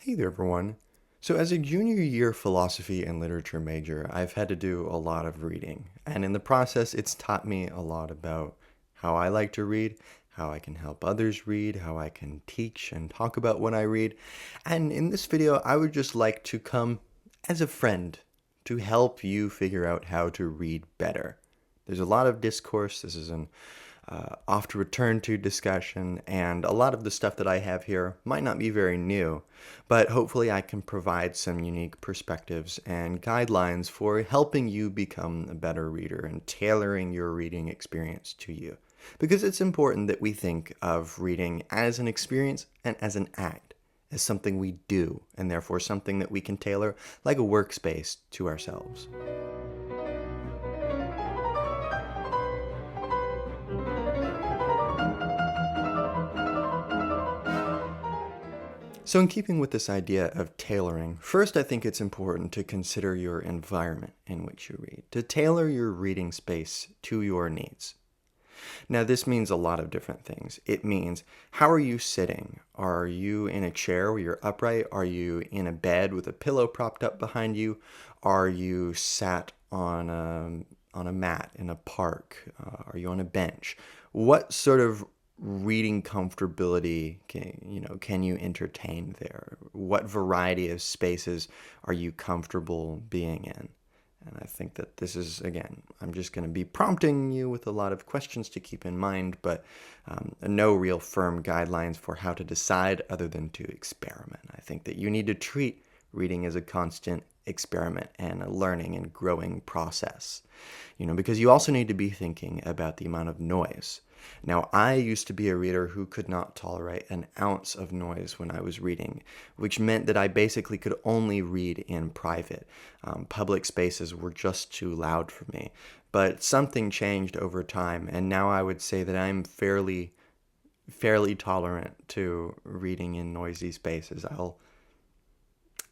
Hey there, everyone. So, as a junior year philosophy and literature major, I've had to do a lot of reading. And in the process, it's taught me a lot about how I like to read, how I can help others read, how I can teach and talk about what I read. And in this video, I would just like to come as a friend to help you figure out how to read better. There's a lot of discourse. This is an oft return to discussion, and a lot of the stuff that I have here might not be very new, but hopefully I can provide some unique perspectives and guidelines for helping you become a better reader and tailoring your reading experience to you. Because it's important that we think of reading as an experience and as an act, as something we do, and therefore something that we can tailor like a workspace to ourselves. So, in keeping with this idea of tailoring, first I think it's important to consider your environment in which you read, to tailor your reading space to your needs. Now, this means a lot of different things. It means, how are you sitting? Are you in a chair where you're upright? Are you in a bed with a pillow propped up behind you? Are you sat on a mat in a park? Are you on a bench? What sort of reading comfortability can you entertain there? What variety of spaces are you comfortable being in? And I think that this is, again, I'm just going to be prompting you with a lot of questions to keep in mind, but no real firm guidelines for how to decide other than to experiment. I think that you need to treat reading as a constant experiment and a learning and growing process, because you also need to be thinking about the amount of noise. Now, I used to be a reader who could not tolerate an ounce of noise when I was reading, which meant that I basically could only read in private. Public spaces were just too loud for me. But something changed over time, and now I would say that I'm fairly tolerant to reading in noisy spaces.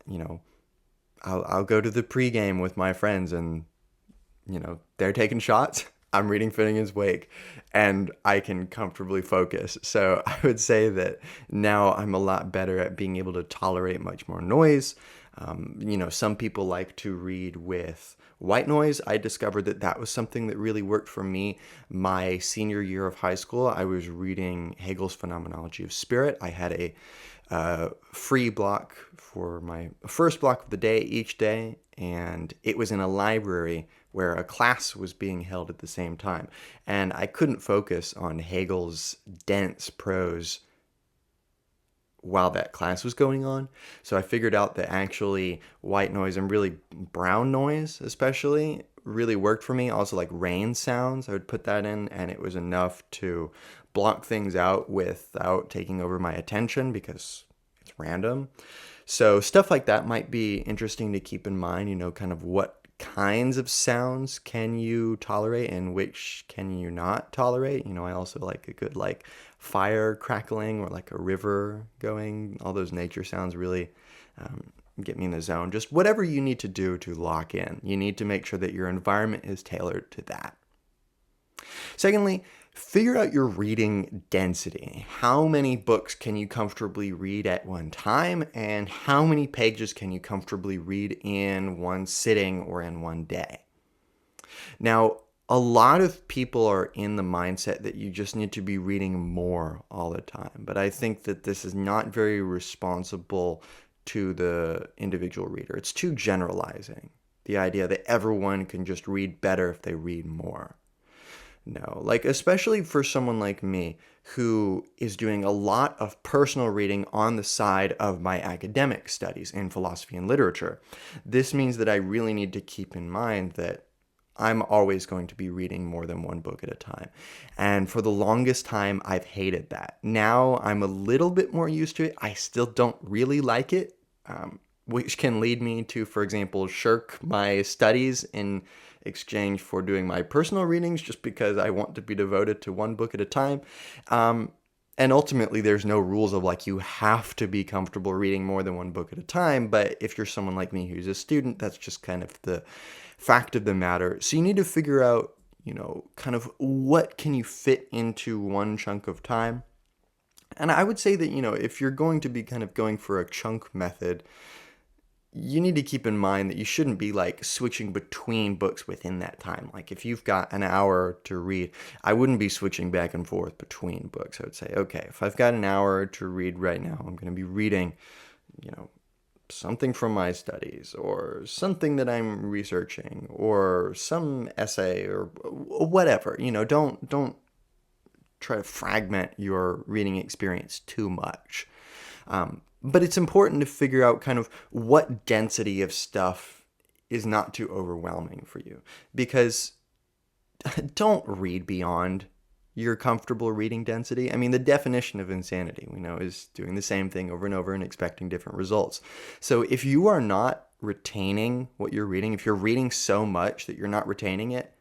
You know, I'll go to the pregame with my friends and they're taking shots. I'm reading Finnegan's Wake and I can comfortably focus. So I would say that now I'm a lot better at being able to tolerate much more noise. Some people like to read with white noise. I discovered that that was something that really worked for me. My senior year of high school, I was reading Hegel's Phenomenology of Spirit. I had a free block for my first block of the day each day, and it was in a library where a class was being held at the same time. And I couldn't focus on Hegel's dense prose while that class was going on. So I figured out that actually white noise and really brown noise, especially, really worked for me. Also, like rain sounds, I would put that in, and it was enough to block things out without taking over my attention because it's random. So stuff like that might be interesting to keep in mind, kind of what kinds of sounds can you tolerate and which can you not tolerate. I also like a good fire crackling or like a river going. All those nature sounds really get me in the zone. Just whatever you need to do to lock in. You need to make sure that your environment is tailored to that. Secondly, figure out your reading density. How many books can you comfortably read at one time, and how many pages can you comfortably read in one sitting or in one day? Now, a lot of people are in the mindset that you just need to be reading more all the time, but I think that this is not very responsible to the individual reader. It's too generalizing, the idea that everyone can just read better if they read more. No, especially for someone like me who is doing a lot of personal reading on the side of my academic studies in philosophy and literature. This means that I really need to keep in mind that I'm always going to be reading more than one book at a time. And for the longest time, I've hated that. Now I'm a little bit more used to it. I still don't really like it, which can lead me to, for example, shirk my studies in exchange for doing my personal readings just because I want to be devoted to one book at a time. And ultimately, there's no rules of you have to be comfortable reading more than one book at a time. But if you're someone like me who's a student, that's just kind of the fact of the matter. So you need to figure out, kind of what can you fit into one chunk of time. And I would say that, if you're going to be kind of going for a chunk method, you need to keep in mind that you shouldn't be like switching between books within that time. Like if you've got an hour to read, I wouldn't be switching back and forth between books. I would say, okay, if I've got an hour to read right now, I'm going to be reading, something from my studies or something that I'm researching or some essay or whatever. Don't try to fragment your reading experience too much. But it's important to figure out kind of what density of stuff is not too overwhelming for you, because don't read beyond your comfortable reading density. I mean, the definition of insanity, we know, is doing the same thing over and over and expecting different results. So if you are not retaining what you're reading, if you're reading so much that you're not retaining it,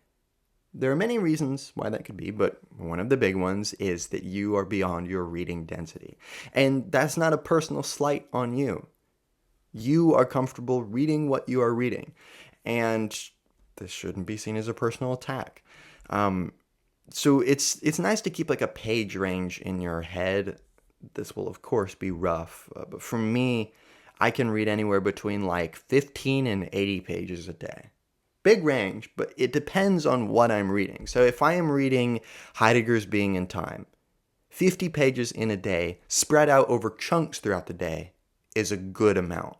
there are many reasons why that could be, but one of the big ones is that you are beyond your reading density. And that's not a personal slight on you. You are comfortable reading what you are reading. And this shouldn't be seen as a personal attack. So it's nice to keep like a page range in your head. This will, of course, be rough. But for me, I can read anywhere between like 15 and 80 pages a day. Big range, but it depends on what I'm reading. So if I am reading Heidegger's Being and Time, 50 pages in a day, spread out over chunks throughout the day, is a good amount.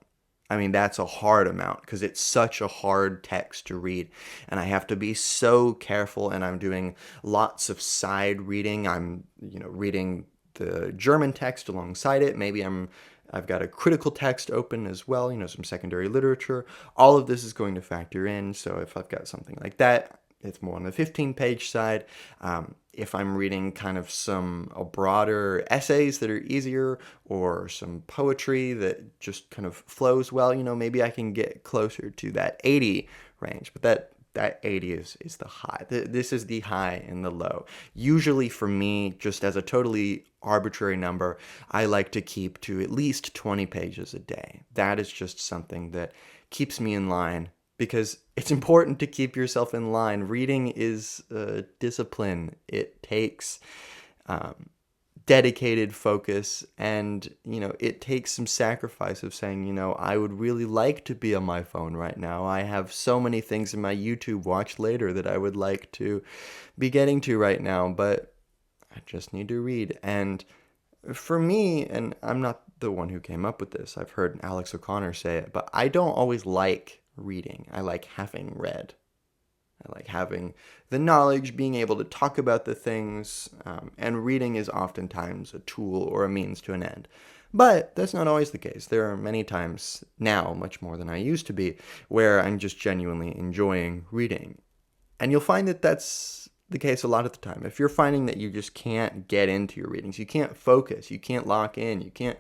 I mean, that's a hard amount because it's such a hard text to read. And I have to be so careful, and I'm doing lots of side reading. I'm, reading the German text alongside it. Maybe I've got a critical text open as well, some secondary literature. All of this is going to factor in. So if I've got something like that, it's more on the 15-page side. If I'm reading kind of some broader essays that are easier, or some poetry that just kind of flows well, maybe I can get closer to that 80 range. But that 80 is the high. This is the high and the low. Usually for me, just as a totally arbitrary number, I like to keep to at least 20 pages a day. That is just something that keeps me in line, because it's important to keep yourself in line. Reading is a discipline. It takes dedicated focus, and it takes some sacrifice of saying, I would really like to be on my phone right now. I have so many things in my YouTube watch later that I would like to be getting to right now, but I just need to read. And for me, and I'm not the one who came up with this, I've heard Alex O'Connor say it, but I don't always like reading. I like having read. I like having the knowledge, being able to talk about the things, and reading is oftentimes a tool or a means to an end. But that's not always the case. There are many times now, much more than I used to be, where I'm just genuinely enjoying reading. And you'll find that that's the case a lot of the time. If you're finding that you just can't get into your readings, you can't focus, you can't lock in, you can't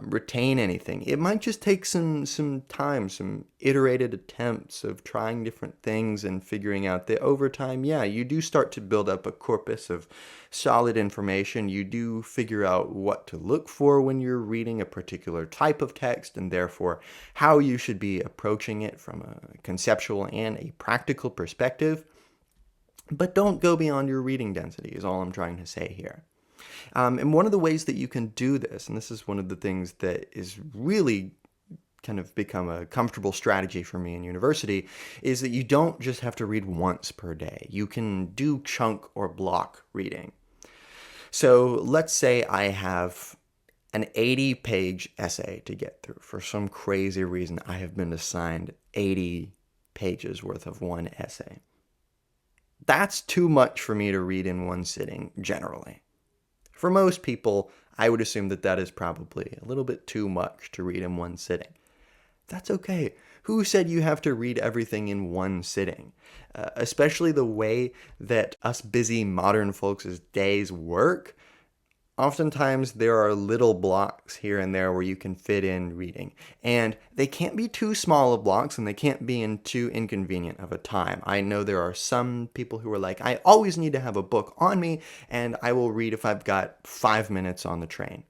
retain anything, it might just take some time, some iterated attempts of trying different things and figuring out that over time, yeah, you do start to build up a corpus of solid information. You do figure out what to look for when you're reading a particular type of text, and therefore how you should be approaching it from a conceptual and a practical perspective. But don't go beyond your reading density is all I'm trying to say here. And one of the ways that you can do this, and this is one of the things that is really kind of become a comfortable strategy for me in university, is that you don't just have to read once per day. You can do chunk or block reading. So let's say I have an 80-page essay to get through. For some crazy reason, I have been assigned 80 pages worth of one essay. That's too much for me to read in one sitting, generally. For most people, I would assume that that is probably a little bit too much to read in one sitting. That's okay. Who said you have to read everything in one sitting? Especially the way that us busy modern folks' days work. Oftentimes there are little blocks here and there where you can fit in reading. And they can't be too small of blocks, and they can't be in too inconvenient of a time. I know there are some people who are like, I always need to have a book on me, and I will read if I've got 5 minutes on the train.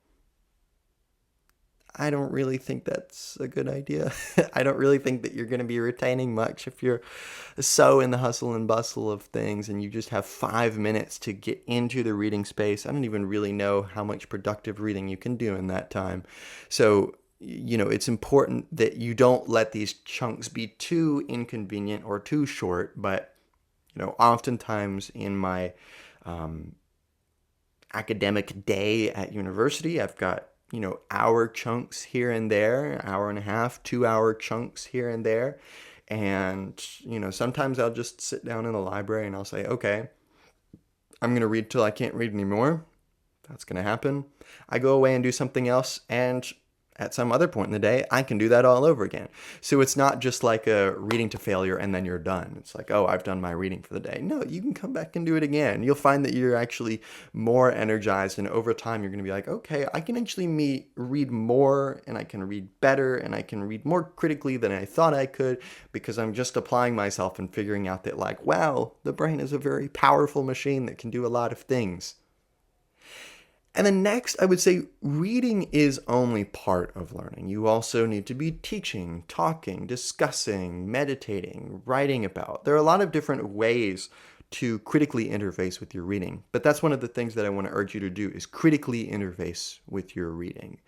I don't really think that's a good idea. I don't really think that you're going to be retaining much if you're so in the hustle and bustle of things and you just have 5 minutes to get into the reading space. I don't even really know how much productive reading you can do in that time. So, it's important that you don't let these chunks be too inconvenient or too short. But, oftentimes in my academic day at university, I've got hour chunks here and there, hour and a half, 2 hour chunks here and there. And, sometimes I'll just sit down in the library and I'll say, okay, I'm going to read till I can't read anymore. That's going to happen. I go away and do something else, and at some other point in the day, I can do that all over again. So it's not just like a reading to failure and then you're done. It's like, oh, I've done my reading for the day. No, you can come back and do it again. You'll find that you're actually more energized, and over time, you're going to be like, okay, I can actually read more, and I can read better, and I can read more critically than I thought I could, because I'm just applying myself and figuring out that, like, wow, the brain is a very powerful machine that can do a lot of things. And then next, I would say reading is only part of learning. You also need to be teaching, talking, discussing, meditating, writing about. There are a lot of different ways to critically interface with your reading. But that's one of the things that I want to urge you to do, is critically interface with your reading.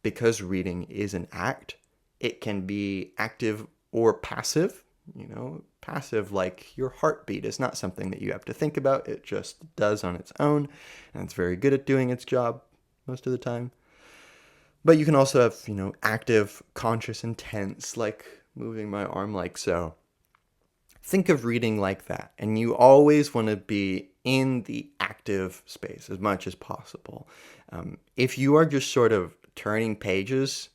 Because reading is an act, it can be active or passive. Passive, like your heartbeat, is not something that you have to think about. It just does on its own, and it's very good at doing its job most of the time. But you can also have, active, conscious, intense, like moving my arm like so. Think of reading like that, and you always want to be in the active space as much as possible. If you are just sort of turning pages,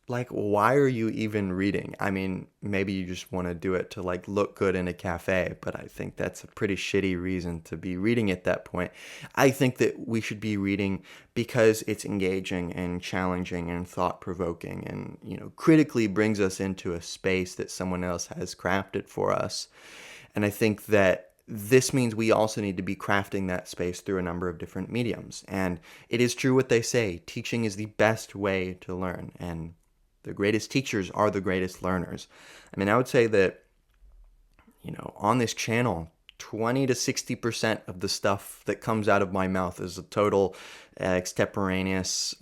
like, why are you even reading? I mean, maybe you just want to do it to like look good in a cafe, but I think that's a pretty shitty reason to be reading at that point. I think that we should be reading because it's engaging and challenging and thought-provoking, and, critically brings us into a space that someone else has crafted for us. And I think that this means we also need to be crafting that space through a number of different mediums. And it is true what they say, teaching is the best way to learn. And the greatest teachers are the greatest learners. I mean, I would say that, on this channel, 20 to 60% of the stuff that comes out of my mouth is a total extemporaneous,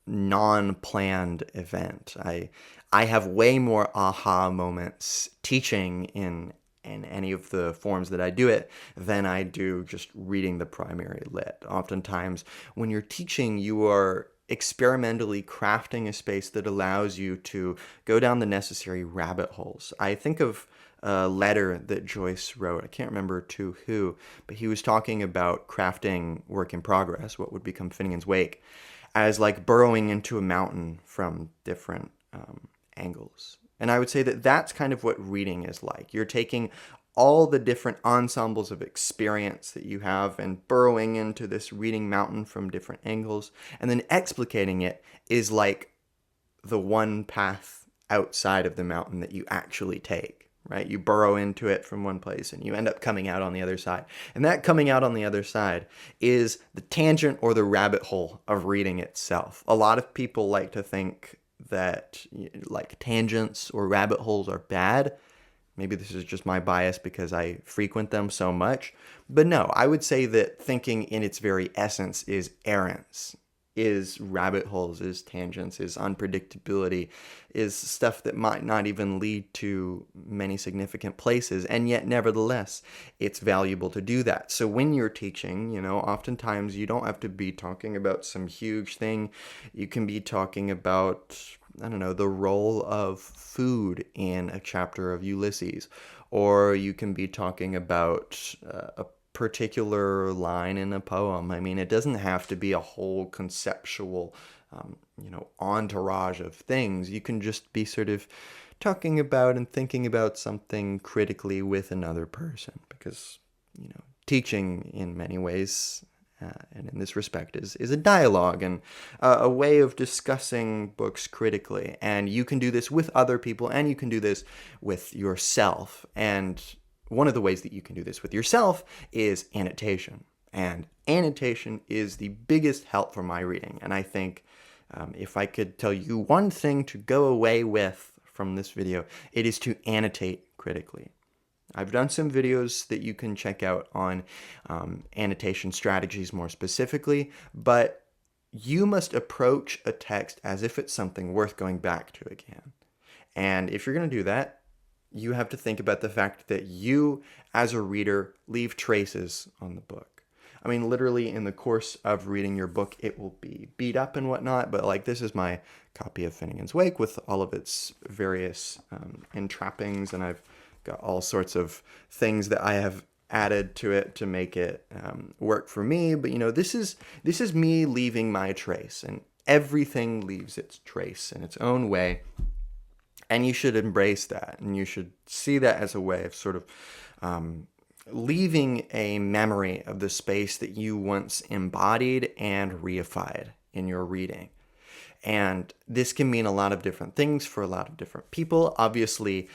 non-planned event. I have way more aha moments teaching in any of the forms that I do it than I do just reading the primary lit. Oftentimes, when you're teaching, you are experimentally crafting a space that allows you to go down the necessary rabbit holes. I think of a letter that Joyce wrote. I can't remember to who, but he was talking about crafting work in progress, what would become Finnegan's Wake, as like burrowing into a mountain from different angles. And I would say that that's kind of what reading is like. You're taking all the different ensembles of experience that you have and burrowing into this reading mountain from different angles, and then explicating it is like the one path outside of the mountain that you actually take, right? You burrow into it from one place and you end up coming out on the other side. And that coming out on the other side is the tangent or the rabbit hole of reading itself. A lot of people like to think that like tangents or rabbit holes are bad. Maybe this is just my bias because I frequent them so much. But no, I would say that thinking in its very essence is errance, is rabbit holes, is tangents, is unpredictability, is stuff that might not even lead to many significant places. And yet, nevertheless, it's valuable to do that. So when you're teaching, oftentimes you don't have to be talking about some huge thing. You can be talking about, I don't know, the role of food in a chapter of Ulysses, or you can be talking about a particular line in a poem. I mean, it doesn't have to be a whole conceptual, entourage of things. You can just be sort of talking about and thinking about something critically with another person, because, teaching in many ways, and in this respect, is a dialogue and a way of discussing books critically. And you can do this with other people, and you can do this with yourself. And one of the ways that you can do this with yourself is annotation. And annotation is the biggest help for my reading. And I think If I could tell you one thing to go away with from this video, it is to annotate critically. I've done some videos that you can check out on annotation strategies more specifically, but you must approach a text as if it's something worth going back to again. And if you're going to do that, you have to think about the fact that you, as a reader, leave traces on the book. I mean, literally in the course of reading your book, it will be beat up and whatnot, but like this is my copy of Finnegan's Wake with all of its various entrappings, and I've got all sorts of things that I have added to it to make it work for me. But this is me leaving my trace, and everything leaves its trace in its own way. And you should embrace that, and you should see that as a way of sort of leaving a memory of the space that you once embodied and reified in your reading. And this can mean a lot of different things for a lot of different people. Obviously,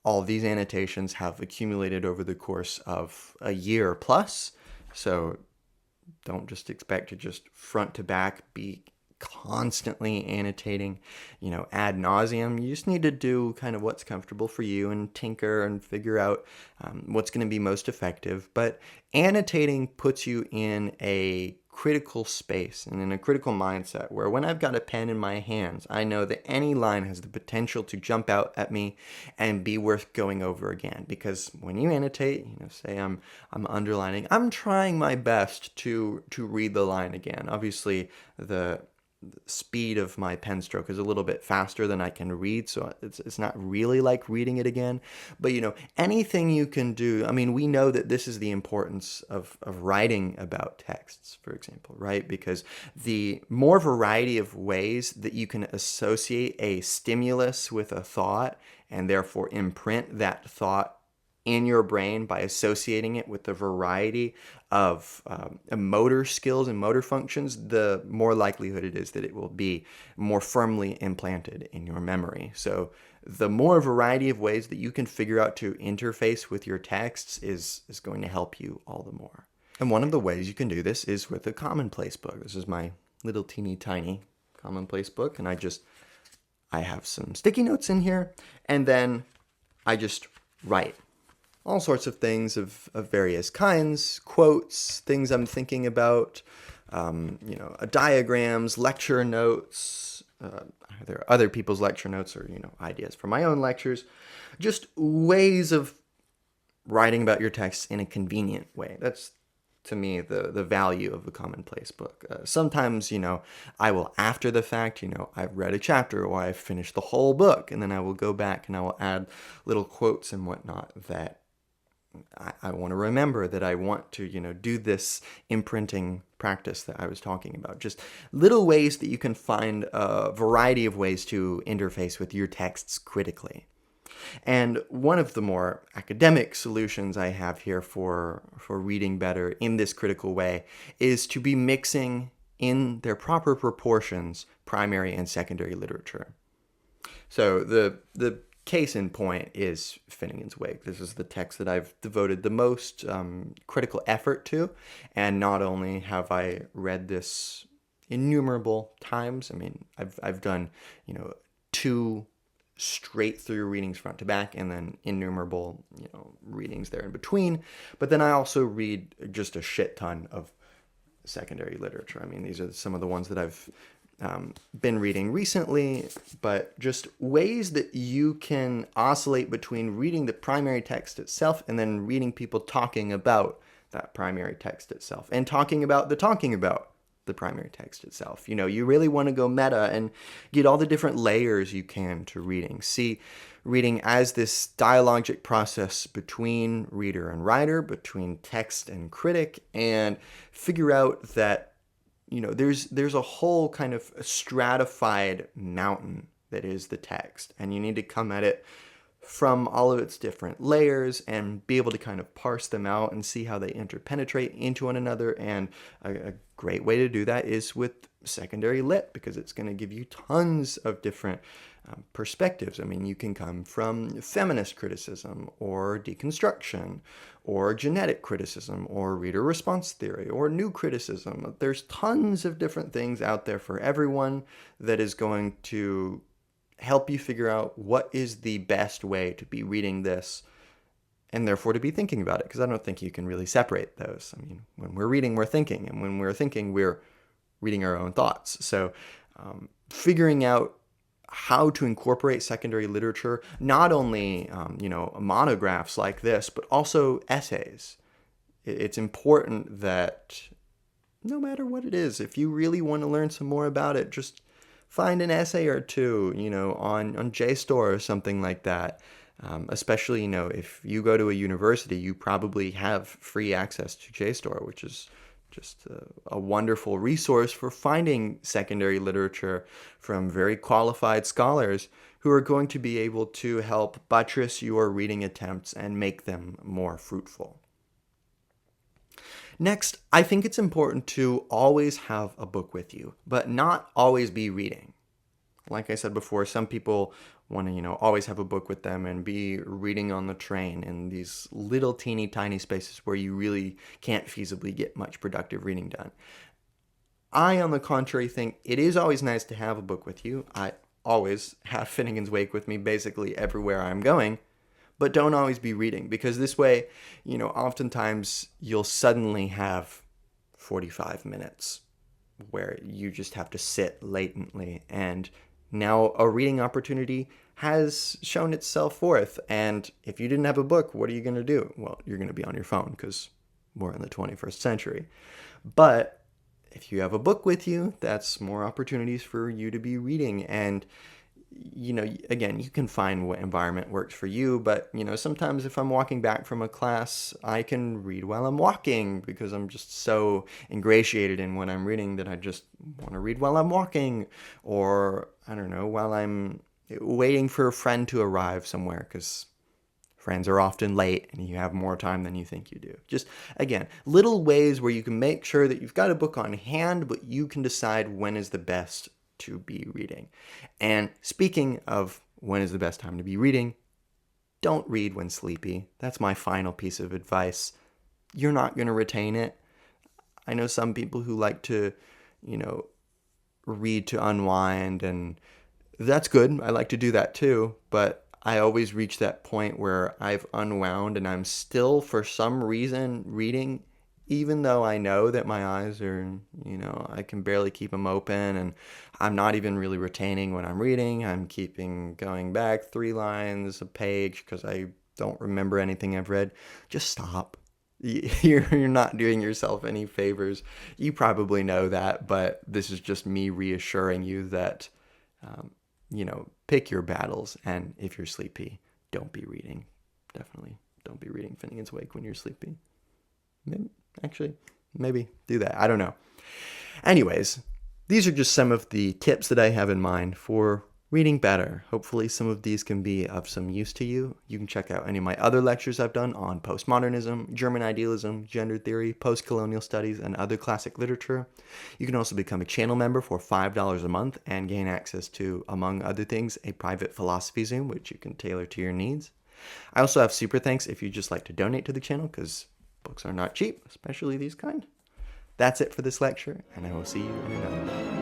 all of these annotations have accumulated over the course of a year plus, so don't just expect to just front to back be constantly annotating, ad nauseum. You just need to do kind of what's comfortable for you and tinker and figure out what's going to be most effective. But annotating puts you in a critical space and in a critical mindset where when I've got a pen in my hands, I know that any line has the potential to jump out at me and be worth going over again. Because when you annotate, say I'm underlining, I'm trying my best to read the line again. Obviously, the speed of my pen stroke is a little bit faster than I can read, so it's not really like reading it again. But anything you can do. I mean, we know that this is the importance of writing about texts, for example, right? Because the more variety of ways that you can associate a stimulus with a thought and therefore imprint that thought in your brain by associating it with a variety of motor skills and motor functions, the more likelihood it is that it will be more firmly implanted in your memory. So the more variety of ways that you can figure out to interface with your texts is going to help you all the more. And one of the ways you can do this is with a commonplace book. This is my little teeny tiny commonplace book, and I have some sticky notes in here, and then I just write all sorts of things of various kinds, quotes, things I'm thinking about, diagrams, lecture notes, either other people's lecture notes or, ideas for my own lectures, just ways of writing about your text in a convenient way. That's, to me, the value of a commonplace book. Sometimes, I will, after the fact, I've read a chapter or I've finished the whole book, and then I will go back and I will add little quotes and whatnot that I want to remember, that I want to, do this imprinting practice that I was talking about. Just little ways that you can find a variety of ways to interface with your texts critically. And one of the more academic solutions I have here for reading better in this critical way is to be mixing in their proper proportions primary and secondary literature. So the case in point is Finnegan's Wake. This is the text that I've devoted the most critical effort to, and not only have I read this innumerable times. I mean, I've done 2 straight through readings front to back, and then innumerable readings there in between. But then I also read just a shit ton of secondary literature. I mean, these are some of the ones that I've been reading recently, but just ways that you can oscillate between reading the primary text itself and then reading people talking about that primary text itself and talking about the primary text itself. You really want to go meta and get all the different layers you can to reading. See reading as this dialogic process between reader and writer, between text and critic, and figure out that there's a whole kind of stratified mountain that is the text, and you need to come at it from all of its different layers and be able to kind of parse them out and see how they interpenetrate into one another. And a great way to do that is with secondary lit, because it's going to give you tons of different perspectives. I mean, you can come from feminist criticism or deconstruction or genetic criticism or reader response theory or new criticism. There's tons of different things out there for everyone that is going to help you figure out what is the best way to be reading this and therefore to be thinking about it, because I don't think you can really separate those. I mean, when we're reading, we're thinking, and when we're thinking, we're reading our own thoughts. So figuring out how to incorporate secondary literature, not only monographs like this, but also essays. It's important that no matter what it is, if you really want to learn some more about it, just find an essay or two, on JSTOR or something like that. Especially, if you go to a university, you probably have free access to JSTOR, which is just a wonderful resource for finding secondary literature from very qualified scholars who are going to be able to help buttress your reading attempts and make them more fruitful. Next, I think it's important to always have a book with you, but not always be reading. Like I said before, some people want to, always have a book with them and be reading on the train in these little teeny tiny spaces where you really can't feasibly get much productive reading done. I, on the contrary, think it is always nice to have a book with you. I always have Finnegan's Wake with me basically everywhere I'm going, but don't always be reading, because this way, oftentimes you'll suddenly have 45 minutes where you just have to sit latently, and now a reading opportunity has shown itself forth. And if you didn't have a book, what are you going to do? Well, you're going to be on your phone, because we're in the 21st century. But if you have a book with you, that's more opportunities for you to be reading. And again, you can find what environment works for you, but, sometimes if I'm walking back from a class, I can read while I'm walking, because I'm just so ingratiated in what I'm reading that I just want to read while I'm walking, or, I don't know, while I'm waiting for a friend to arrive somewhere, because friends are often late and you have more time than you think you do. Just, again, little ways where you can make sure that you've got a book on hand, but you can decide when is the best to be reading. And speaking of when is the best time to be reading, don't read when sleepy. That's my final piece of advice. You're not going to retain it. I know some people who like to, read to unwind, and that's good. I like to do that too, but I always reach that point where I've unwound and I'm still, for some reason, reading, even though I know that my eyes are, I can barely keep them open, and I'm not even really retaining what I'm reading. I'm going back 3 lines a page because I don't remember anything I've read. Just stop. You're not doing yourself any favors. You probably know that, but this is just me reassuring you that, pick your battles. And if you're sleepy, don't be reading. Definitely don't be reading Finnegan's Wake when you're sleepy. Maybe do that. I don't know. Anyways, these are just some of the tips that I have in mind for reading better. Hopefully some of these can be of some use to you. You can check out any of my other lectures I've done on postmodernism, German idealism, gender theory, post-colonial studies, and other classic literature. You can also become a channel member for $5 a month and gain access to, among other things, a private philosophy Zoom, which you can tailor to your needs. I also have super thanks if you just like to donate to the channel, because books are not cheap, especially these kind. That's it for this lecture, and I will see you in another one.